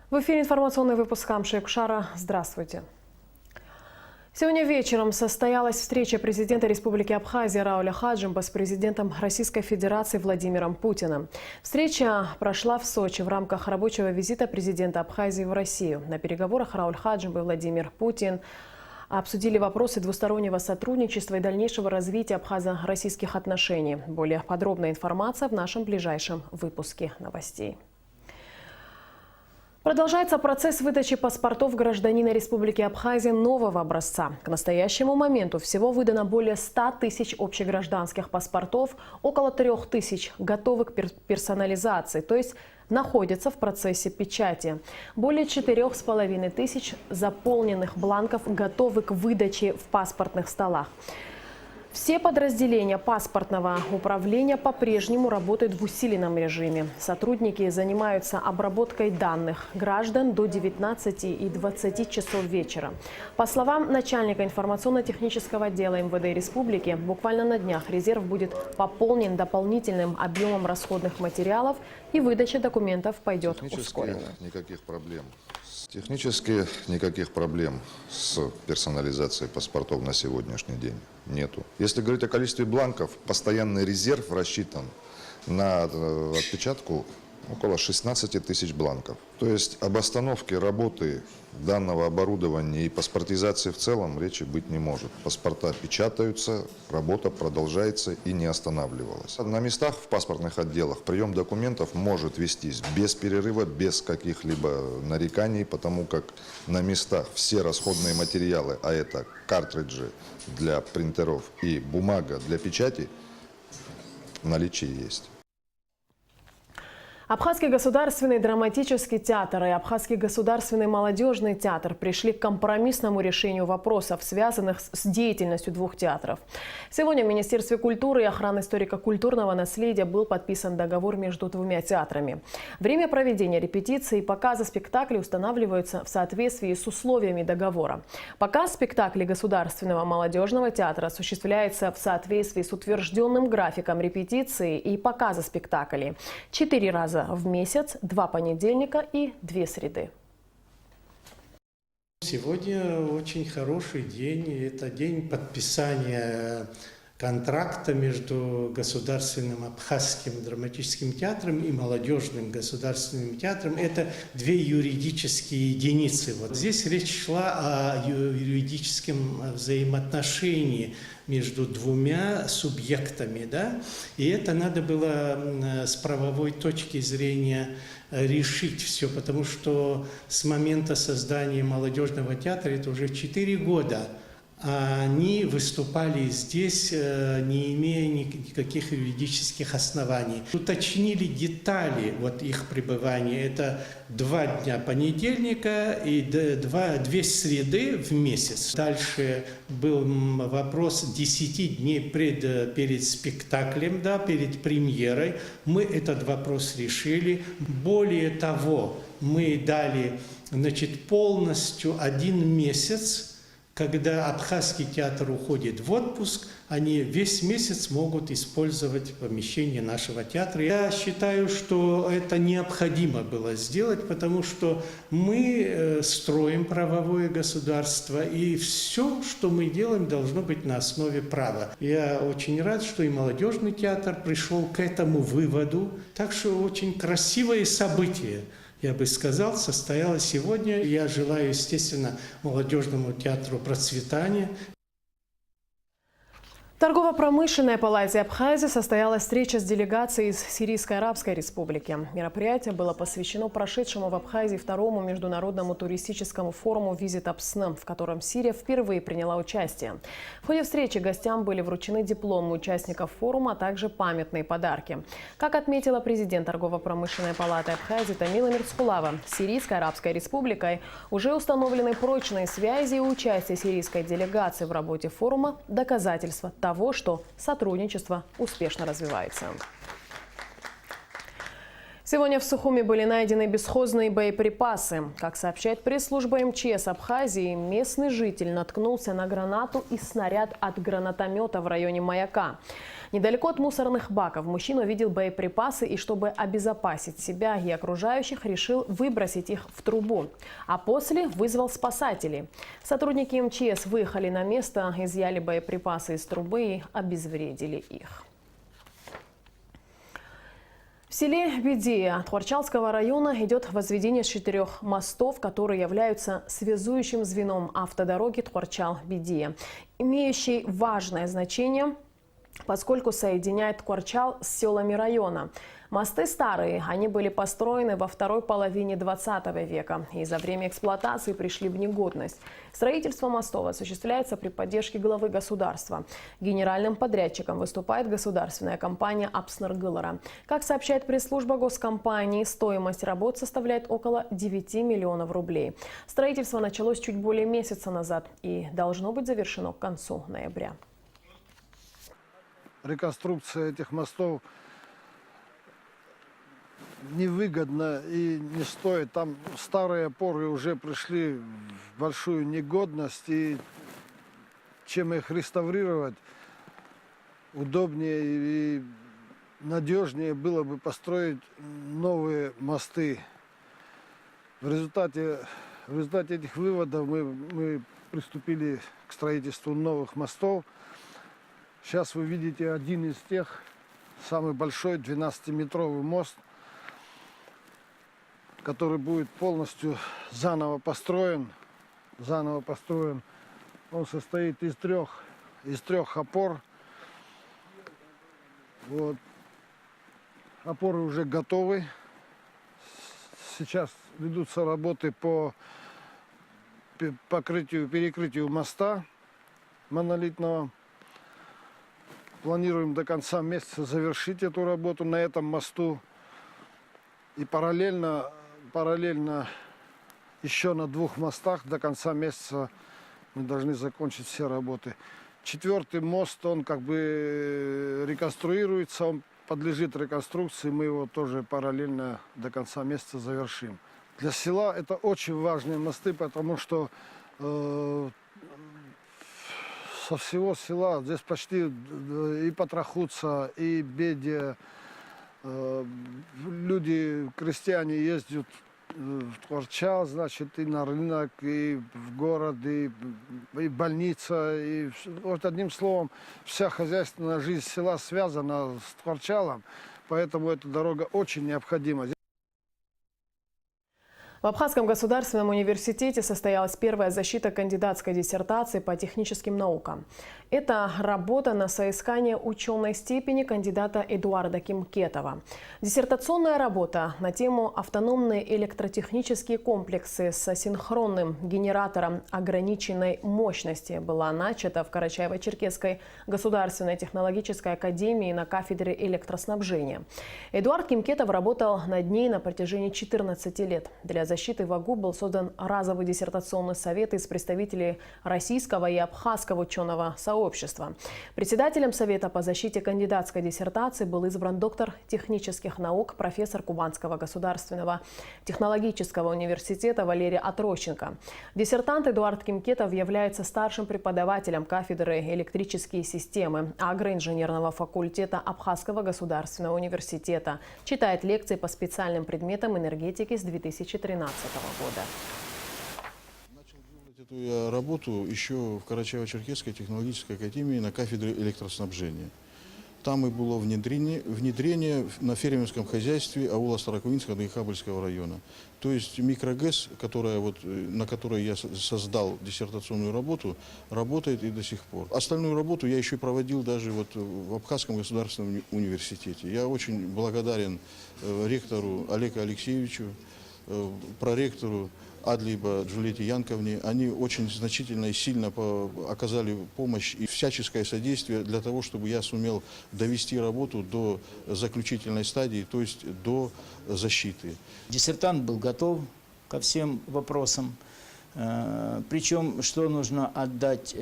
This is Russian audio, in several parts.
В эфире информационный выпуск Хамши Кушара. Здравствуйте. Сегодня вечером состоялась встреча президента Республики Абхазия Рауля Хаджимба с президентом Российской Федерации Владимиром Путиным. Встреча прошла в Сочи в рамках рабочего визита президента Абхазии в Россию. На переговорах Рауль Хаджимб и Владимир Путин обсудили вопросы двустороннего сотрудничества и дальнейшего развития абхазо-российских отношений. Более подробная информация в нашем ближайшем выпуске новостей. Продолжается процесс выдачи паспортов гражданина Республики Абхазия нового образца. К настоящему моменту всего выдано более 100 тысяч общегражданских паспортов, около 3000 готовы к персонализации, то есть находятся в процессе печати. Более 4500 заполненных бланков готовы к выдаче в паспортных столах. Все подразделения паспортного управления по-прежнему работают в усиленном режиме. Сотрудники занимаются обработкой данных граждан до 19 и 20 часов вечера. По словам начальника информационно-технического отдела МВД Республики, буквально на днях резерв будет пополнен дополнительным объемом расходных материалов и выдача документов пойдет ускоренно. Технически никаких проблем с персонализацией паспортов на сегодняшний день нету. Если говорить о количестве бланков, постоянный резерв рассчитан на отпечатку около 16 тысяч бланков. То есть об остановке работы данного оборудования и паспортизации в целом речи быть не может. Паспорта печатаются, работа продолжается и не останавливалась. На местах в паспортных отделах прием документов может вестись без перерыва, без каких-либо нареканий, потому как на местах все расходные материалы, а это картриджи для принтеров и бумага для печати, в наличии есть. Абхазский государственный драматический театр и Абхазский государственный молодежный театр пришли к компромиссному решению вопросов, связанных с деятельностью двух театров. Сегодня в Министерстве культуры и охраны историко-культурного наследия был подписан договор между двумя театрами. Время проведения репетиций и показа спектаклей устанавливаются в соответствии с условиями договора. Показ спектаклей Государственного молодежного театра осуществляется в соответствии с утвержденным графиком репетиции и показа спектаклей 4 раза в месяц, 2 понедельника и 2 среды. Сегодня очень хороший день. Это день подписания контракта между Государственным Абхазским драматическим театром и Молодежным государственным театром. Это две юридические единицы. Вот здесь речь шла о юридическом взаимоотношении между двумя субъектами, да? И это надо было с правовой точки зрения решить все, потому что с момента создания молодежного театра, это уже 4 года, они выступали здесь, не имея никаких юридических оснований. Уточнили детали вот их пребывания. Это 2 дня понедельника и 2 среды в месяц. Дальше был вопрос 10 дней перед спектаклем, да, перед премьерой. Мы этот вопрос решили. Более того, мы дали, значит, полностью 1 месяц. Когда Абхазский театр уходит в отпуск, они весь месяц могут использовать помещение нашего театра. Я считаю, что это необходимо было сделать, потому что мы строим правовое государство, и все, что мы делаем, должно быть на основе права. Я очень рад, что и молодежный театр пришел к этому выводу. Так что очень красивое событие, я бы сказал, состоялось сегодня. Я желаю, естественно, молодежному театру процветания. В торгово-промышленной палате Абхазии состоялась встреча с делегацией из Сирийской Арабской Республики. Мероприятие было посвящено прошедшему в Абхазии 2-му международному туристическому форуму «Визит Абсн», в котором Сирия впервые приняла участие. В ходе встречи гостям были вручены дипломы участников форума, а также памятные подарки. Как отметила президент торгово-промышленной палаты Абхазии Тамила Мирцхулава, с Сирийской Арабской Республикой уже установлены прочные связи, и участие сирийской делегации в работе форума – доказательство того, что сотрудничество успешно развивается. Сегодня в Сухуми были найдены бесхозные боеприпасы. Как сообщает пресс-служба МЧС Абхазии, местный житель наткнулся на гранату и снаряд от гранатомета в районе Маяка. Недалеко от мусорных баков мужчина увидел боеприпасы и, чтобы обезопасить себя и окружающих, решил выбросить их в трубу. А после вызвал спасателей. Сотрудники МЧС выехали на место, изъяли боеприпасы из трубы и обезвредили их. В селе Бедия Тхорчалского района идет возведение 4 мостов, которые являются связующим звеном автодороги Тхорчал-Бедия, имеющей важное значение, поскольку соединяет Тхорчал с селами района. Мосты старые, они были построены во второй половине 20 века и за время эксплуатации пришли в негодность. Строительство мостов осуществляется при поддержке главы государства. Генеральным подрядчиком выступает государственная компания «Апснергылара». Как сообщает пресс-служба госкомпании, стоимость работ составляет около 9 миллионов рублей. Строительство началось чуть более месяца назад и должно быть завершено к концу ноября. Реконструкция этих мостов невыгодно и не стоит. Там старые опоры уже пришли в большую негодность, и чем их реставрировать, удобнее и надежнее было бы построить новые мосты. В результате этих выводов мы приступили к строительству новых мостов. Сейчас вы видите один из тех, самый большой 12-метровый мост, который будет полностью заново построен. Он состоит из трех опор. Вот. Опоры уже готовы. Сейчас ведутся работы по перекрытию моста монолитного. Планируем до конца месяца завершить эту работу на этом мосту. И параллельно еще на 2 мостах до конца месяца мы должны закончить все работы. 4-й мост, он как бы реконструируется, он подлежит реконструкции, мы его тоже параллельно до конца месяца завершим. Для села это очень важные мосты, потому что со всего села здесь почти и Патрахуца, и Бедия. Люди, крестьяне ездят в Тхорчал, значит, и на рынок, и в город, и больница. И, вот одним словом, вся хозяйственная жизнь села связана с Тхорчалом, поэтому эта дорога очень необходима. В Абхазском государственном университете состоялась первая защита кандидатской диссертации по техническим наукам. Это работа на соискание ученой степени кандидата Эдуарда Кимкетова. Диссертационная работа на тему «Автономные электротехнические комплексы с асинхронным генератором ограниченной мощности» была начата в Карачаево-Черкесской государственной технологической академии на кафедре электроснабжения. Эдуард Кимкетов работал над ней на протяжении 14 лет. Для защиты в АГУ был создан разовый диссертационный совет из представителей российского и абхазского ученого сообщества. Председателем совета по защите кандидатской диссертации был избран доктор технических наук, профессор Кубанского государственного технологического университета Валерий Отрощенко. Диссертант Эдуард Кимкетов является старшим преподавателем кафедры электрические системы агроинженерного факультета Абхазского государственного университета. Читает лекции по специальным предметам энергетики с 2013 года. Начал делать эту я работу еще в Карачаево-Черкесской технологической академии на кафедре электроснабжения. Там и было внедрение на фермерском хозяйстве аула Старокувинского и Хабельского района. То есть микрогэс, на которой я создал диссертационную работу, работает и до сих пор. Остальную работу я еще и проводил даже в Абхазском государственном университете. Я очень благодарен ректору Олегу Алексеевичу, проректору Адлиба Джулете Янковне. Они очень значительно и сильно оказали помощь и всяческое содействие для того, чтобы я сумел довести работу до заключительной стадии, то есть до защиты. Диссертант был готов ко всем вопросам. Причем, что нужно отдать,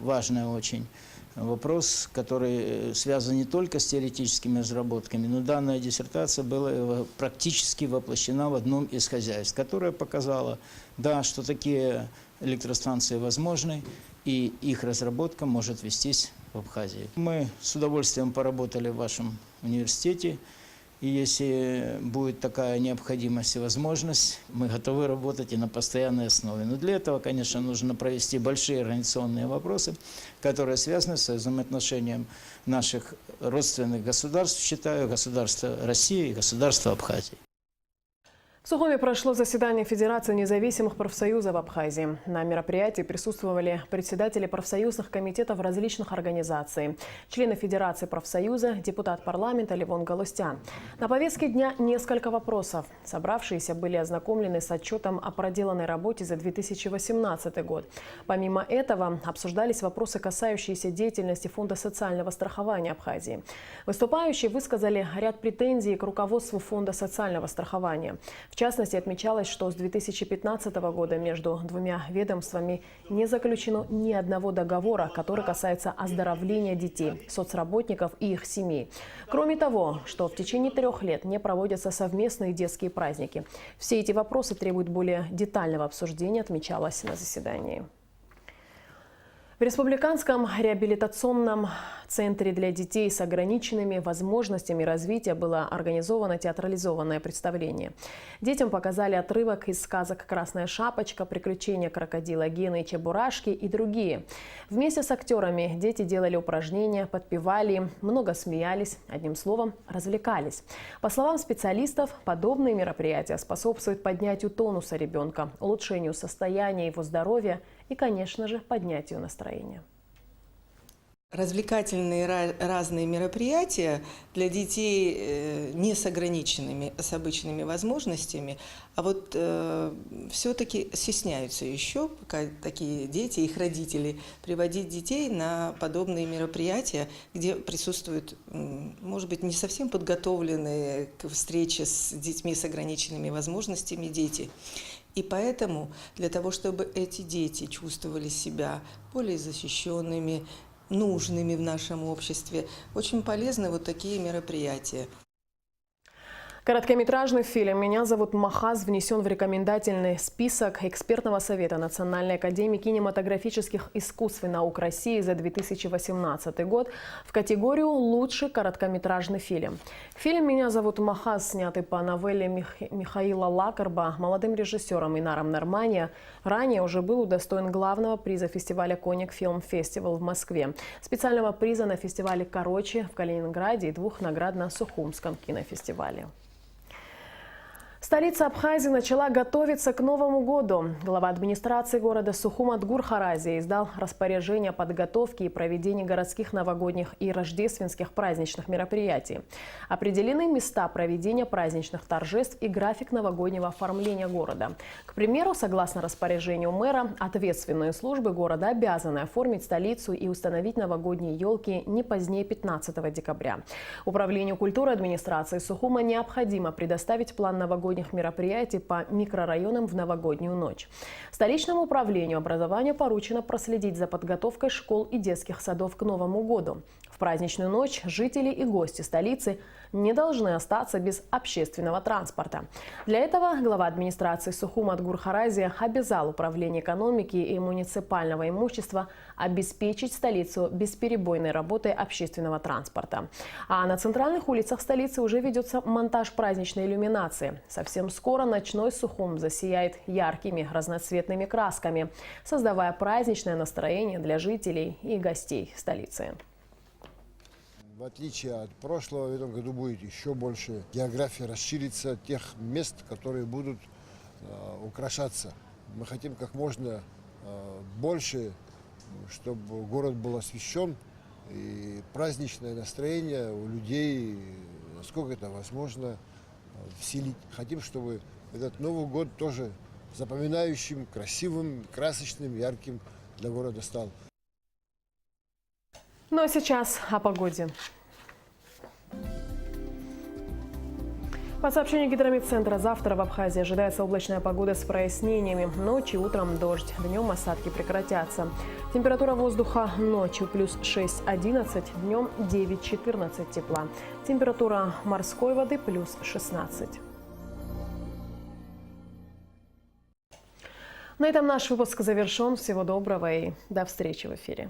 важное очень, вопрос, который связан не только с теоретическими разработками, но данная диссертация была практически воплощена в одном из хозяйств, которое показало, да, что такие электростанции возможны, и их разработка может вестись в Абхазии. Мы с удовольствием поработали в вашем университете, и если будет такая необходимость и возможность, мы готовы работать и на постоянной основе. Но для этого, конечно, нужно провести большие организационные вопросы, которые связаны с взаимоотношением наших родственных государств, считаю, государства России и государства Абхазии. В Сухуме прошло заседание Федерации независимых профсоюзов Абхазии. На мероприятии присутствовали председатели профсоюзных комитетов различных организаций, члены Федерации профсоюза, депутат парламента Левон Галустян. На повестке дня несколько вопросов. Собравшиеся были ознакомлены с отчетом о проделанной работе за 2018 год. Помимо этого, обсуждались вопросы, касающиеся деятельности Фонда социального страхования Абхазии. Выступающие высказали ряд претензий к руководству Фонда социального страхования. В частности, отмечалось, что с 2015 года между двумя ведомствами не заключено ни одного договора, который касается оздоровления детей, соцработников и их семей. Кроме того, что в течение 3 лет не проводятся совместные детские праздники. Все эти вопросы требуют более детального обсуждения, отмечалось на заседании. В Республиканском реабилитационном центре для детей с ограниченными возможностями развития было организовано театрализованное представление. Детям показали отрывок из сказок «Красная шапочка», «Приключения крокодила Гены и Чебурашки» и другие. Вместе с актерами дети делали упражнения, подпевали, много смеялись, одним словом, развлекались. По словам специалистов, подобные мероприятия способствуют поднятию тонуса ребенка, улучшению состояния его здоровья и, конечно же, поднятию настроения. Развлекательные разные мероприятия для детей не с ограниченными, с обычными возможностями, а вот все-таки стесняются еще, пока такие дети, их родители, приводить детей на подобные мероприятия, где присутствуют, может быть, не совсем подготовленные к встрече с детьми с ограниченными возможностями дети. И поэтому для того, чтобы эти дети чувствовали себя более защищенными, нужными в нашем обществе, очень полезны вот такие мероприятия. Короткометражный фильм «Меня зовут Махаз» внесен в рекомендательный список экспертного совета Национальной академии кинематографических искусств и наук России за 2018 год в категорию «Лучший короткометражный фильм». Фильм «Меня зовут Махаз», снятый по новелле Михаила Лакарба молодым режиссером Инаром Нормания, ранее уже был удостоен главного приза фестиваля «Коник Фильм Фестивал» в Москве, специального приза на фестивале «Короче» в Калининграде и 2 наград на Сухумском кинофестивале. Столица Абхазии начала готовиться к Новому году. Глава администрации города Сухум Адгур Харази издал распоряжение о подготовке и проведении городских новогодних и рождественских праздничных мероприятий. Определены места проведения праздничных торжеств и график новогоднего оформления города. К примеру, согласно распоряжению мэра, ответственные службы города обязаны оформить столицу и установить новогодние елки не позднее 15 декабря. Управлению культуры администрации Сухума необходимо предоставить план новогодних мероприятий по микрорайонам в новогоднюю ночь. Столичному управлению образования поручено проследить за подготовкой школ и детских садов к Новому году. В праздничную ночь жители и гости столицы не должны остаться без общественного транспорта. Для этого глава администрации Сухум Адгур Харази обязал Управление экономики и муниципального имущества обеспечить столицу бесперебойной работой общественного транспорта. А на центральных улицах столицы уже ведется монтаж праздничной иллюминации. Совсем скоро ночной Сухум засияет яркими разноцветными красками, создавая праздничное настроение для жителей и гостей столицы. В отличие от прошлого, в этом году будет еще больше. География расширится тех мест, которые будут украшаться. Мы хотим как можно больше, чтобы город был освещен, и праздничное настроение у людей, насколько это возможно, вселить. Хотим, чтобы этот Новый год тоже запоминающим, красивым, красочным, ярким для города стал. Ну а сейчас о погоде. По сообщению Гидрометцентра, завтра в Абхазии ожидается облачная погода с прояснениями. Ночью, утром дождь, днем осадки прекратятся. Температура воздуха ночью плюс 6-11, днем 9-14 тепла. Температура морской воды плюс 16. На этом наш выпуск завершен. Всего доброго и до встречи в эфире.